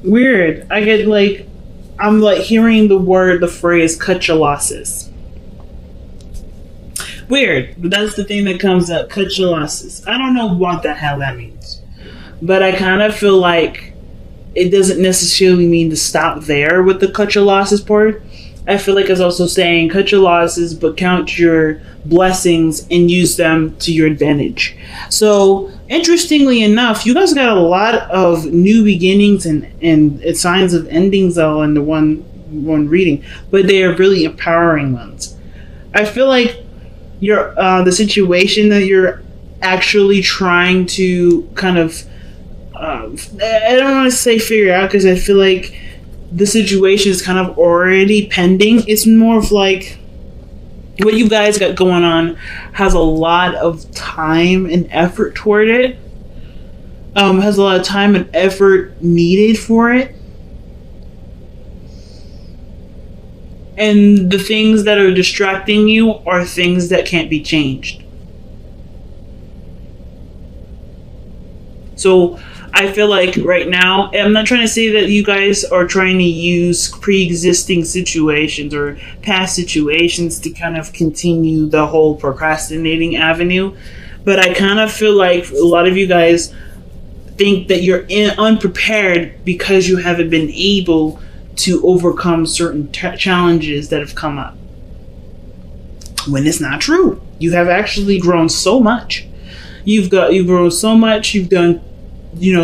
Weird. I get like, I'm like hearing the phrase cut your losses. Weird. But that's the thing that comes up, cut your losses. I don't know what the hell that means. But I kind of feel like it doesn't necessarily mean to stop there with the cut your losses part. I feel like it's also saying cut your losses, but count your blessings and use them to your advantage. So, interestingly enough, you guys got a lot of new beginnings and signs of endings all in the one reading, but they are really empowering ones. I feel like your the situation that you're actually trying to kind of I don't want to say figure out, because I feel like the situation is kind of already pending. It's more of like what you guys got going on has a lot of time and effort toward it. Has a lot of time and effort needed for it. And the things that are distracting you are things that can't be changed. So I feel like right now, I'm not trying to say that you guys are trying to use pre-existing situations or past situations to kind of continue the whole procrastinating avenue, but I kind of feel like a lot of you guys think that you're unprepared because you haven't been able to overcome certain challenges that have come up. When it's not true. You have actually grown so much. You've grown so much. You've done,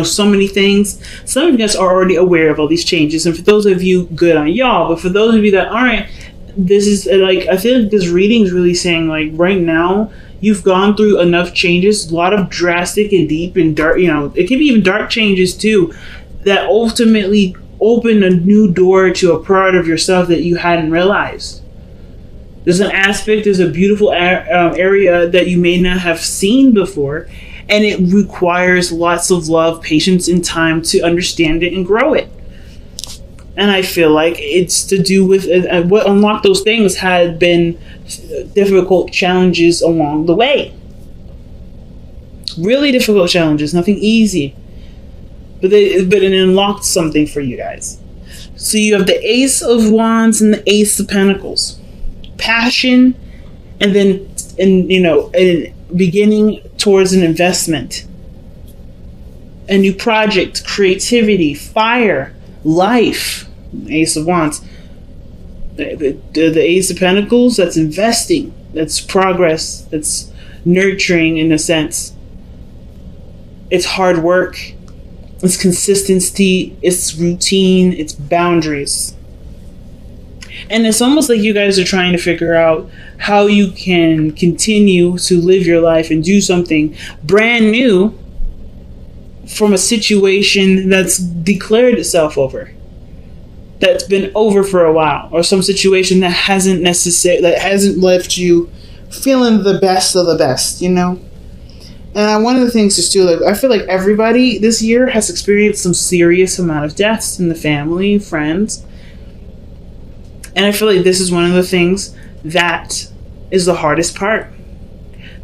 so many things. Some of you guys are already aware of all these changes, and for those of you, good on y'all. But for those of you that aren't, this is like, I feel like this reading is really saying, like, right now you've gone through enough changes, a lot of drastic and deep and dark. It can be even dark changes too, that ultimately open a new door to a part of yourself that you hadn't realized. There's an aspect, there's a beautiful area that you may not have seen before, and it requires lots of love, patience, and time to understand it and grow it. And I feel like it's to do with what unlocked those things had been difficult challenges along the way. Really difficult challenges, nothing easy. But it unlocked something for you guys. So you have the Ace of Wands and the Ace of Pentacles. Passion, and then a beginning towards an investment, a new project, creativity, fire, life. Ace of Wands. The Ace of Pentacles, that's investing, that's progress, that's nurturing in a sense. It's hard work, it's consistency, it's routine, it's boundaries. And it's almost like you guys are trying to figure out how you can continue to live your life and do something brand new from a situation that's declared itself over, that's been over for a while, or some situation that hasn't left you feeling the best of the best, And one of the things is too, like, I feel like everybody this year has experienced some serious amount of deaths in the family, friends. And I feel like this is one of the things that is the hardest part.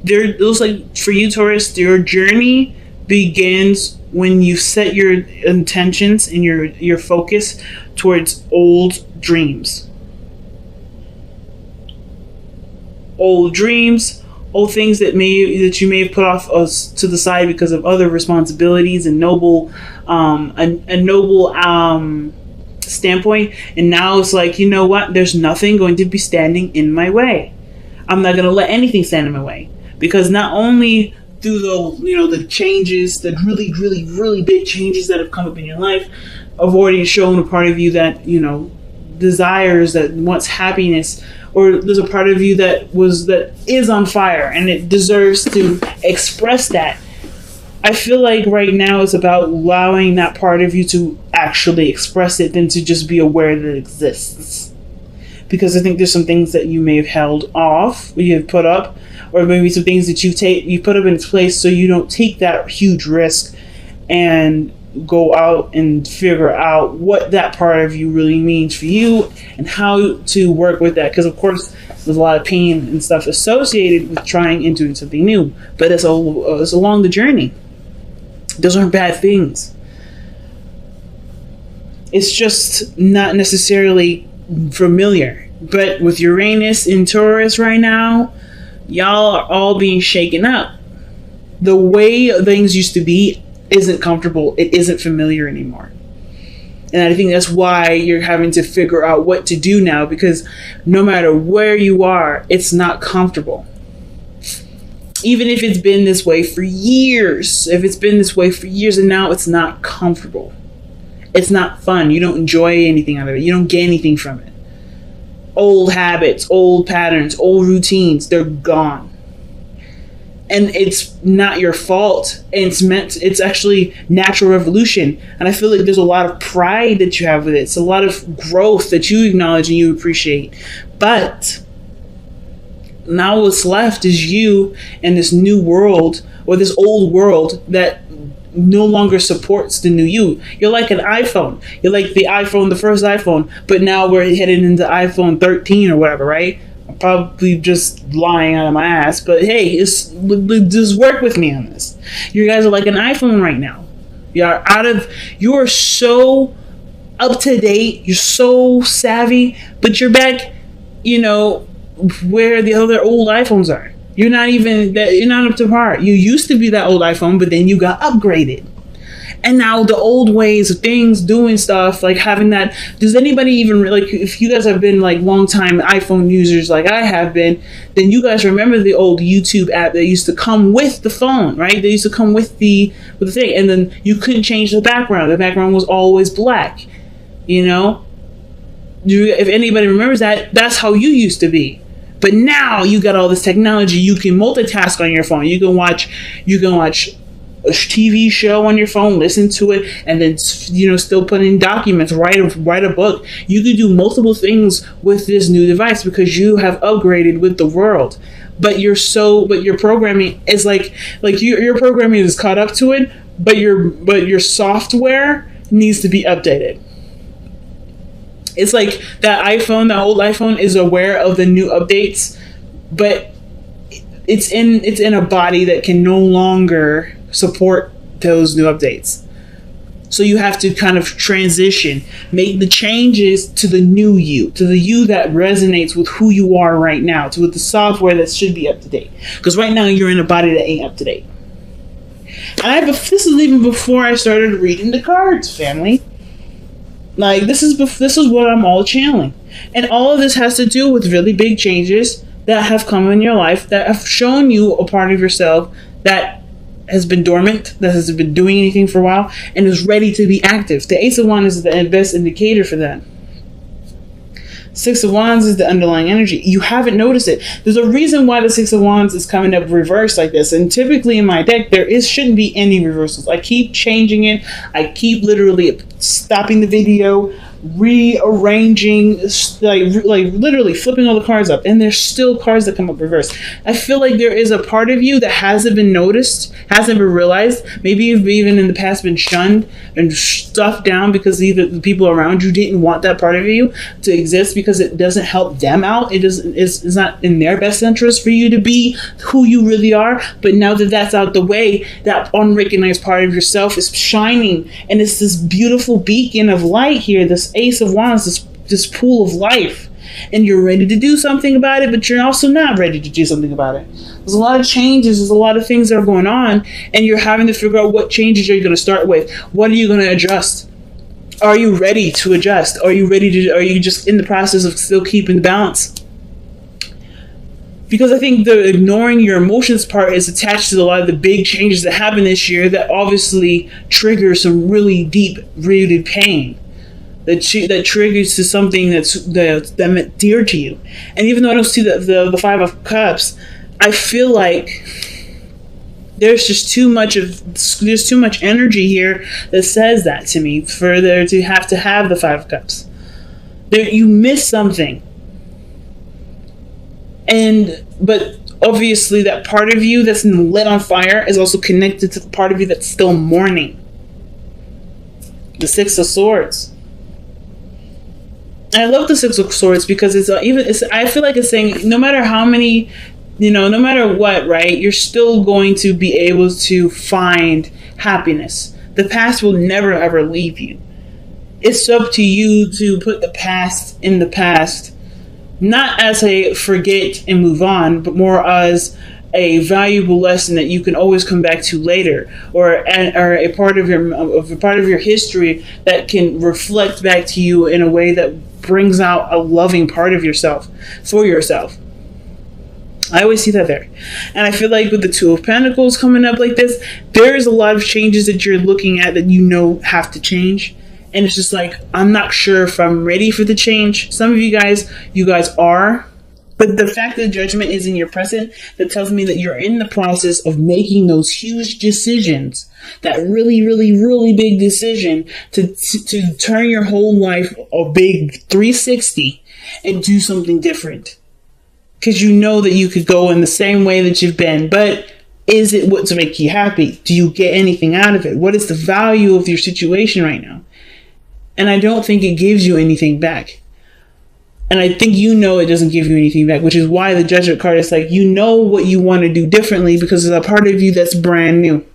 It looks like for you, Taurus, your journey begins when you set your intentions and your focus towards old dreams. Old dreams, old things that you may have put off to the side because of other responsibilities and noble standpoint, and now it's like, you know what, there's nothing going to be standing in my way. I'm not going to let anything stand in my way, because not only through the changes, the really, really, really big changes that have come up in your life, have already shown a part of you that desires, that wants happiness, or there's a part of you that is on fire and it deserves to express that. I feel like right now it's about allowing that part of you to actually express it than to just be aware that it exists. Because I think there's some things that you may have held off, or you have put up, or maybe some things that you put up in its place so you don't take that huge risk and go out and figure out what that part of you really means for you and how to work with that. Because of course there's a lot of pain and stuff associated with trying and doing something new, but it's along the journey. Those aren't bad things. It's just not necessarily familiar. But with Uranus in Taurus right now, y'all are all being shaken up. The way things used to be isn't comfortable. It isn't familiar anymore. And I think that's why you're having to figure out what to do now, because no matter where you are, it's not comfortable. Even if it's been this way for years, and now it's not comfortable. It's not fun. You don't enjoy anything out of it. You don't get anything from it. Old habits, old patterns, old routines, they're gone. And it's not your fault. It's actually natural evolution. And I feel like there's a lot of pride that you have with it. It's a lot of growth that you acknowledge and you appreciate. But now what's left is you and this new world, or this old world that no longer supports the new you. You're like an iPhone. You're like the first iPhone, but now we're headed into iPhone 13 or whatever, right? I'm probably just lying out of my ass, but hey, just work with me on this. You guys are like an iPhone right now. You're so up to date, you're so savvy, but you're back, where the other old iPhones are. You're not up to par. You used to be that old iPhone, but then you got upgraded. And now the old ways of things, doing stuff, like having that. Does anybody even, like, if you guys have been like long time iPhone users like I have been, then you guys remember the old YouTube app that used to come with the phone, right? They used to come with the thing, and then you couldn't change the background. The background was always black. If anybody remembers that, that's how you used to be. But now you got all this technology. You can multitask on your phone. You can watch a TV show on your phone, listen to it, and then still put in documents, write a book. You can do multiple things with this new device because you have upgraded with the world. But your programming is like your programming is caught up to it, but your software needs to be updated. It's like that old iPhone is aware of the new updates, but it's in a body that can no longer support those new updates. So you have to kind of transition, make the changes to the new you, to the you that resonates with who you are right now, to the software that should be up to date. Because right now you're in a body that ain't up to date. And this is even before I started reading the cards, family. Like, this is what I'm all channeling. And all of this has to do with really big changes that have come in your life, that have shown you a part of yourself that has been dormant, that hasn't been doing anything for a while, and is ready to be active. The Ace of Wands is the best indicator for that. Six of Wands is the underlying energy. You haven't noticed it. There's a reason why the Six of Wands is coming up reversed like this. And typically in my deck, shouldn't be any reversals. I keep changing it. I keep literally stopping the video, rearranging, like literally flipping all the cards up, and there's still cards that come up reversed. I feel like there is a part of you that hasn't been noticed, hasn't been realized. Maybe you've even in the past been shunned and stuffed down because either the people around you didn't want that part of you to exist because it doesn't help them out. It's not in their best interest for you to be who you really are. But now that that's out the way, that unrecognized part of yourself is shining, and it's this beautiful beacon of light here, this Ace of Wands, this pool of life, and you're ready to do something about it, but you're also not ready to do something about it. There's a lot of changes, there's a lot of things that are going on, and you're having to figure out what changes are you going to start with. What are you going to adjust? Are you ready to adjust? Are you just in the process of still keeping the balance? Because I think the ignoring your emotions part is attached to a lot of the big changes that happen this year that obviously trigger some really deep rooted pain. That triggers to something that's dear to you. And even though I don't see the Five of Cups, I feel like there's too much energy here that says that to me for there to have the Five of Cups. You miss something. But obviously that part of you that's lit on fire is also connected to the part of you that's still mourning. The Six of Swords. I love the Six of Swords because I feel like it's saying no matter how many, no matter what, right, you're still going to be able to find happiness. The past will never ever leave you. It's up to you to put the past in the past, not as a forget and move on, but more as a valuable lesson that you can always come back to later, or a part of your history that can reflect back to you in a way that brings out a loving part of yourself for yourself. I always see that there. And I feel like with the Two of Pentacles coming up like this, there's a lot of changes that you're looking at that you know have to change. And it's just like, I'm not sure if I'm ready for the change. Some of you guys are. But the fact that Judgment is in your present, that tells me that you're in the process of making those huge decisions. That really, really, really big decision to turn your whole life a big 360 and do something different. Because you know that you could go in the same way that you've been. But is it what to make you happy? Do you get anything out of it? What is the value of your situation right now? And I don't think it gives you anything back. And I think you know it doesn't give you anything back, which is why the Judgment card is like, you know what you want to do differently because there's a part of you that's brand new.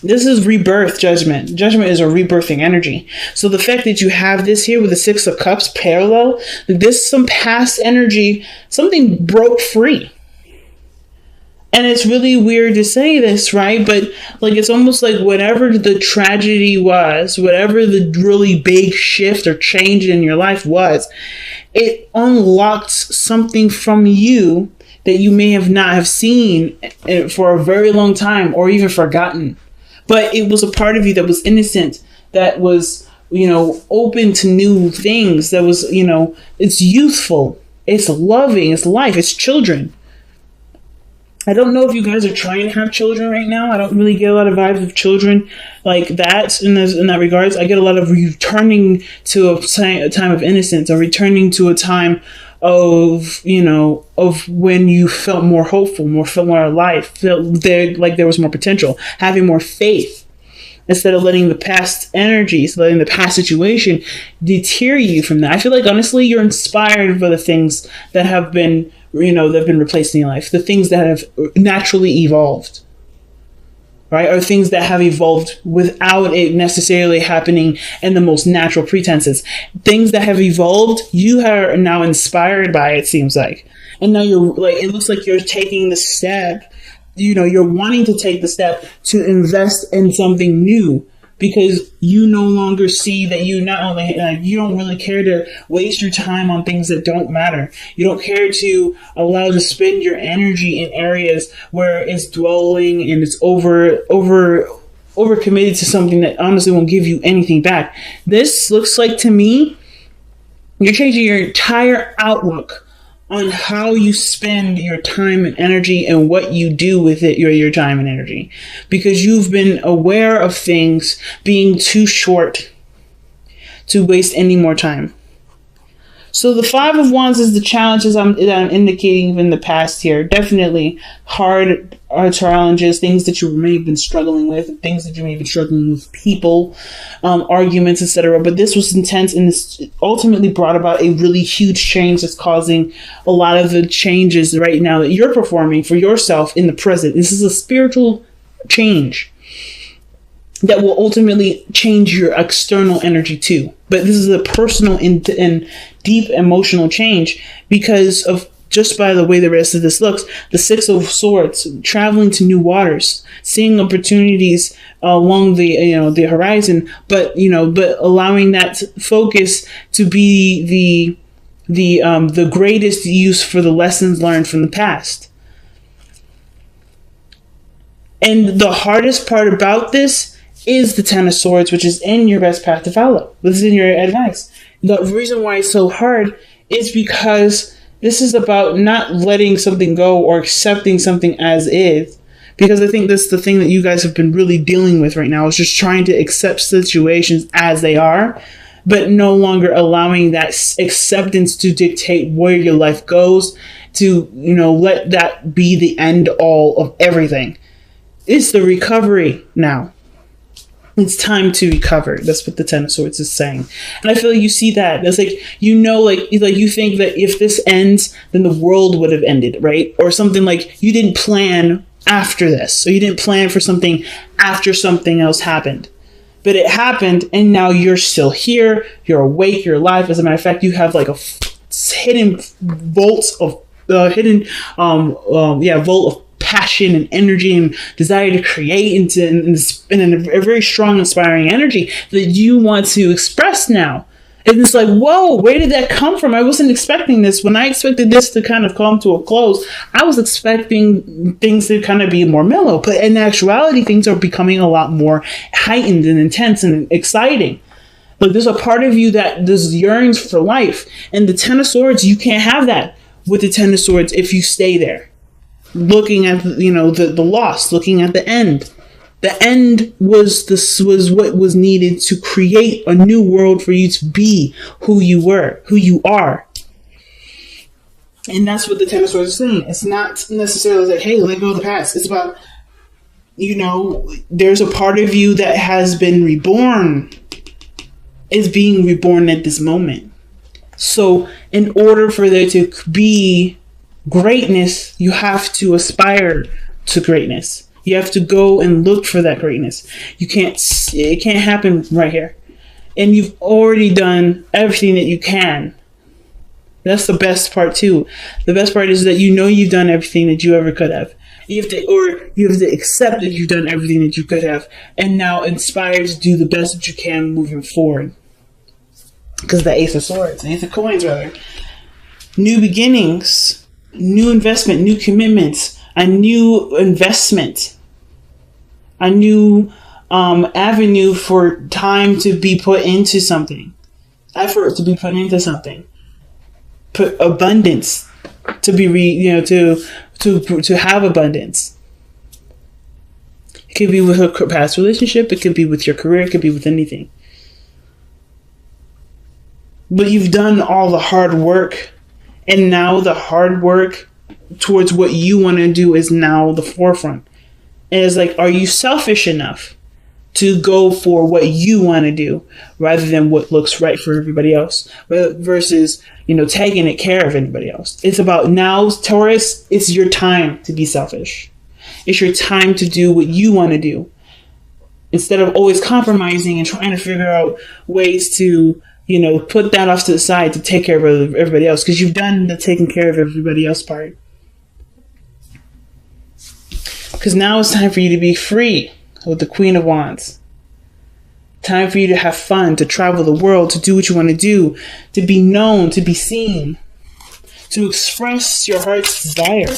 This is rebirth, Judgment. Judgment is a rebirthing energy. So the fact that you have this here with the Six of Cups parallel, this some past energy, something broke free. And it's really weird to say this, right? But like, it's almost like whatever the tragedy was, whatever the really big shift or change in your life was, it unlocked something from you that you may have not have seen for a very long time or even forgotten. But it was a part of you that was innocent, that was, open to new things, that was, it's youthful, it's loving, it's life, it's children. I don't know if you guys are trying to have children right now. I don't really get a lot of vibes of children like that in that regards. I get a lot of returning to a time of innocence, or returning to a time of, of when you felt more hopeful, felt more alive, felt there was more potential, having more faith. Instead of letting the past energies, letting the past situation deter you from that. I feel like, honestly, you're inspired by the things that have been, that have been replaced in your life. The things that have naturally evolved, right? Or things that have evolved without it necessarily happening in the most natural pretenses. Things that have evolved, you are now inspired by, it seems like. And now you're like, it looks like you're taking the step. You're wanting to take the step to invest in something new, because you no longer see that you not only, you don't really care to waste your time on things that don't matter. You don't care to allow to spend your energy in areas where it's dwelling and it's over committed to something that honestly won't give you anything back. This looks like, to me, you're changing your entire outlook on how you spend your time and energy and what you do with it, your time and energy. Because you've been aware of things being too short to waste any more time. So the Five of Wands is the challenges that I'm indicating in the past here. Definitely hard challenges, things that you may have been struggling with, things that you may have been struggling with, people, arguments, etc. But this was intense, and this ultimately brought about a really huge change that's causing a lot of the changes right now that you're performing for yourself in the present. This is a spiritual change that will ultimately change your external energy too. But this is a personal and deep emotional change because of, just by the way the rest of this looks, the Six of Swords, traveling to new waters, seeing opportunities along the horizon, but allowing that focus to be the greatest use for the lessons learned from the past. And the hardest part about this is the Ten of Swords, which is in your best path to follow. This is in your advice. The reason why it's so hard is because this is about not letting something go or accepting something as is. Because I think that's the thing that you guys have been really dealing with right now, is just trying to accept situations as they are, but no longer allowing that acceptance to dictate where your life goes, to, let that be the end all of everything. It's the recovery now. It's time to recover. That's what the Ten of Swords is saying. And I feel like you see that. It's like, you think that if this ends, then the world would have ended, right? Or something like you didn't plan after this. So you didn't plan for something after something else happened. but it happened, and now you're still here. You're awake. You're alive. As a matter of fact, you have like a hidden vault of vault of passion and energy and desire to create in a very strong, inspiring energy that you want to express now. And it's like, whoa, where did that come from? I wasn't expecting this. When I expected this to kind of come to a close, I was expecting things to kind of be more mellow. But in actuality, things are becoming a lot more heightened and intense and exciting. Like, there's a part of you that just yearns for life. And the Ten of Swords, you can't have that with the Ten of Swords if you stay there. Looking at, the loss, looking at the end. The end was what was needed to create a new world for you to be who you were, who you are. And that's what the Ten of Swords is saying. It's not necessarily like, hey, let go of the past. It's about, there's a part of you that has been reborn, is being reborn at this moment. So in order for there to be greatness, you have to aspire to greatness. You have to go and look for that greatness. It can't happen right here. And you've already done everything that you can. That's the best part too. The best part is that you've done everything that you ever could have. You have to accept that you've done everything that you could have, and now inspired to do the best that you can moving forward. Because the Ace of Swords, Ace of Coins rather. New beginnings, new investment, new commitments, a new investment, a new avenue for time to be put into something, effort to be put into something, put abundance to be to have abundance. It could be with a past relationship. It could be with your career. It could be with anything. But you've done all the hard work, and now the hard work towards what you want to do is now the forefront. And it's like, are you selfish enough to go for what you want to do rather than what looks right for everybody else, versus, taking care of anybody else? It's about now, Taurus, it's your time to be selfish. It's your time to do what you want to do, instead of always compromising and trying to figure out ways to, put that off to the side to take care of everybody else, because you've done the taking care of everybody else part. Because now it's time for you to be free with the Queen of Wands. Time for you to have fun, to travel the world, to do what you want to do, to be known, to be seen, to express your heart's desire.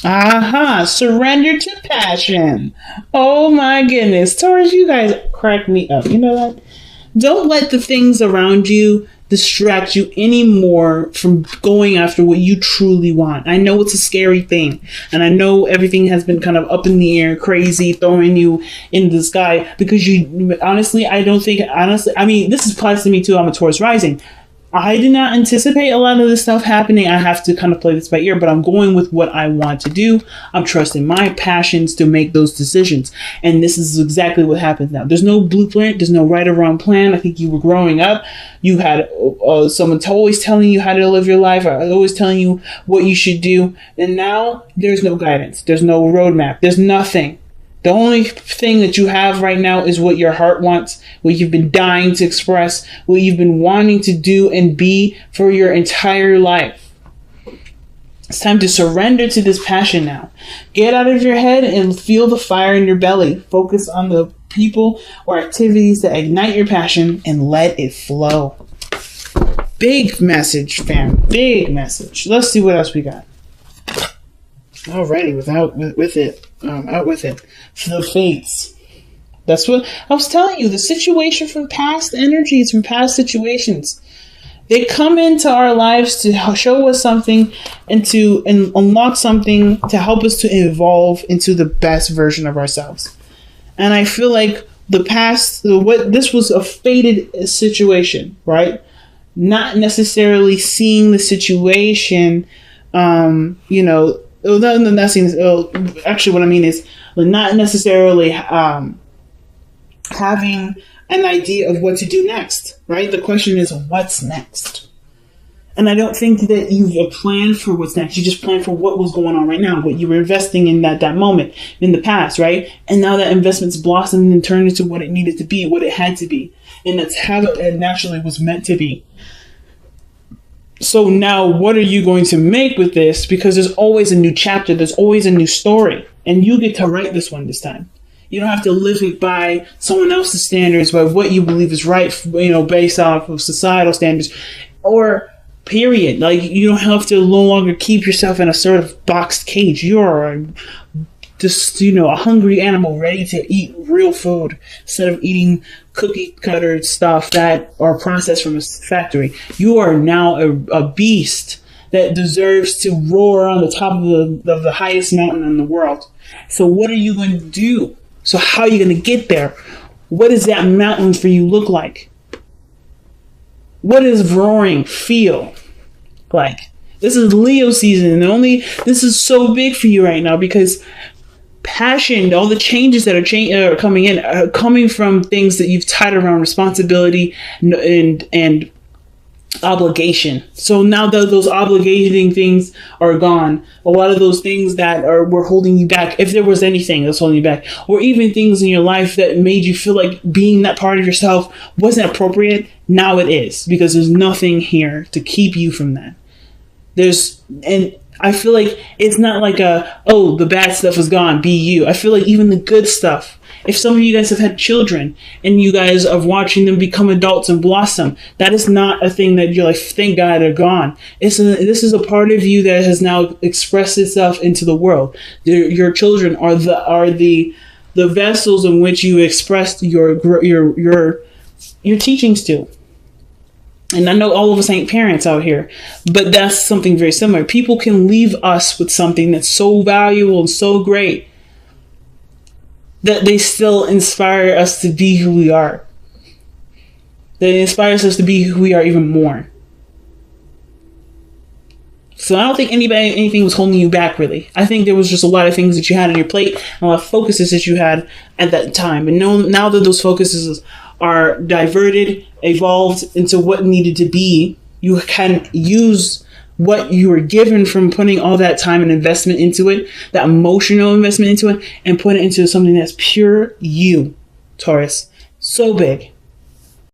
Aha, surrender to passion. Oh my goodness. Taurus, you guys crack me up. You know that? Don't let the things around you distract you anymore from going after what you truly want. I know it's a scary thing, and I know everything has been kind of up in the air, crazy, throwing you in the sky, because I mean, this applies to me too. I'm a Taurus rising. I did not anticipate a lot of this stuff happening. I have to kind of play this by ear, but I'm going with what I want to do. I'm trusting my passions to make those decisions. And this is exactly what happens now. There's no blueprint. There's no right or wrong plan. I think you were growing up. You had someone always telling you how to live your life, or always telling you what you should do. And now there's no guidance. There's no roadmap. There's nothing. The only thing that you have right now is what your heart wants, what you've been dying to express, what you've been wanting to do and be for your entire life. It's time to surrender to this passion now. Get out of your head and feel the fire in your belly. Focus on the people or activities that ignite your passion and let it flow. Big message, fam. Big message. Let's see what else we got. Alrighty, out with it. For the fates. That's what I was telling you. The situation from past energies, from past situations, they come into our lives to show us something and to unlock something to help us to evolve into the best version of ourselves. And I feel like this was a fated situation, right? Not necessarily seeing the situation, not seems. Actually, what I mean is not necessarily having an idea of what to do next. Right? The question is, what's next? And I don't think that you've planned for what's next. You just plan for what was going on right now, what you were investing in that moment in the past, right? And now that investment's blossomed and turned into what it needed to be, what it had to be. And that's how it naturally was meant to be. So now what are you going to make with this? Because there's always a new chapter. There's always a new story. And you get to write this one this time. You don't have to live it by someone else's standards, by what you believe is right, based off of societal standards, or period. Like, you don't have to no longer keep yourself in a sort of boxed cage. You're just, a hungry animal ready to eat real food instead of eating cookie cutter stuff that are processed from a factory. You are now a beast that deserves to roar on the top of the highest mountain in the world. So what are you going to do? So how are you going to get there? What does that mountain for you look like? What does roaring feel like? This is Leo season, and this is so big for you right now because passion, all the changes that are coming in, are coming from things that you've tied around responsibility and obligation. So now that those obligating things are gone, a lot of those things that were holding you back, if there was anything that's holding you back, or even things in your life that made you feel like being that part of yourself wasn't appropriate, now it is, because there's nothing here to keep you from that. And I feel like it's not like the bad stuff is gone, be you. I feel like even the good stuff, if some of you guys have had children and you guys are watching them become adults and blossom, that is not a thing that you're like, thank God they're gone. This is a part of you that has now expressed itself into the world. Your children are the vessels in which you expressed your teachings to. And I know all of us ain't parents out here, but that's something very similar. People can leave us with something that's so valuable and so great that they still inspire us to be who we are. That inspires us to be who we are even more. So I don't think anything was holding you back, really. I think there was just a lot of things that you had on your plate, and a lot of focuses that you had at that time. And now that those focuses are diverted, evolved into what needed to be, you can use what you were given from putting all that time and investment into it, that emotional investment into it, and put it into something that's pure you, Taurus. So big.